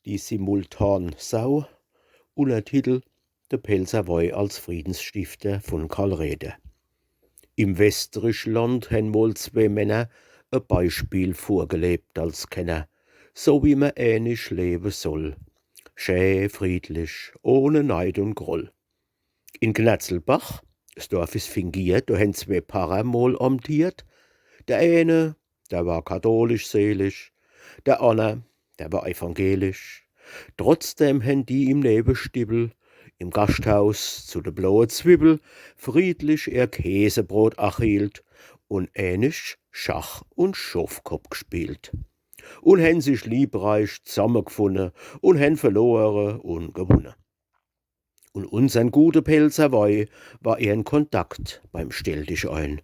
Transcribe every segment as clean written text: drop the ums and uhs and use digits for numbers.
Die Simultansau, Untertitel Der Pelzerwoi als Friedensstifter von Karl Raeder. Im Westrichland han wohl zwei Männer ein Beispiel vorgelebt als Kenner, so wie man ähnlich leben soll. Schön, friedlich, ohne Neid und Groll. In Gnatzelbach, das Dorf ist fingiert, da han zwei Pfarrer mal amtiert. Der eine, der war katholisch selig, der andere, der war evangelisch. Trotzdem han die im Nebenstibbel, im Gasthaus zu de blaue Zwiebel, friedlich ihr Käsebrot achielt und ähnlich Schach und Schofkopf gespielt. Und han sich liebreich zusammengefunden und han verloren und gewonnen. Und unsern gute Pelzerwoi war er in Kontakt beim Stell dich ein.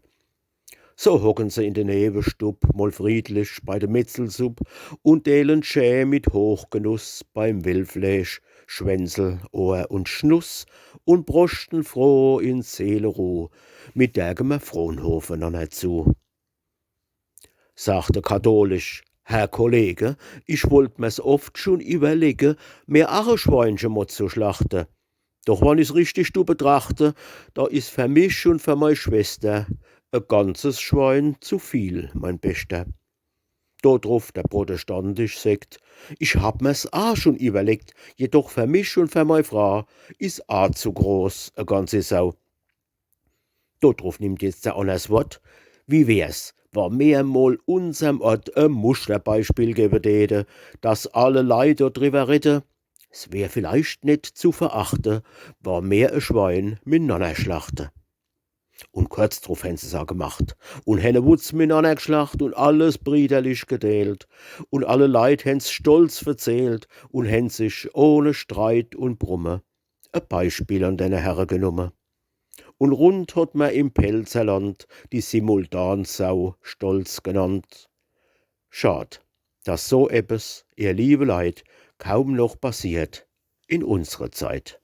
So hocken sie in den Nebenstub, mal friedlich bei de Metzelsupp und delen schä mit Hochgenuss beim Wildfleisch, Schwänzel, Ohr und Schnuss und brochten froh in Seeleruh, mit dergem er Fronhofen noch zu. Sagte katholisch: Herr Kollege, ich wollt mir's oft schon überlege, mir auch ein Schweinchen mot zu schlachten. Doch wann ich's richtig betrachte, da is für mich und für meine Schwester ein ganzes Schwein zu viel, mein Bester. Dort drauf der Protestantisch sagt: Ich hab mir's auch schon überlegt, jedoch für mich und für meine Frau is auch zu groß, a ganze Sau. Dort drauf nimmt jetzt der anders Wort: Wie wär's, war mir mal unserem Ort ein Musterbeispiel geben täte, dass alle Leute drüber reden? Es wär vielleicht nicht zu verachten, war mehr ein Schwein miteinander schlachte. Und kurz drauf haben sie's auch gemacht. Und henne Wutz miteinander geschlacht und alles brüderlich gedeelt. Und alle Leute haben's stolz verzählt und haben sich ohne Streit und Brumme ein Beispiel an den Herren genommen. Und rund hat man im Pelzerland die Simultansau stolz genannt. Schad, dass so etwas, ihr liebe Leid, kaum noch passiert in unserer Zeit.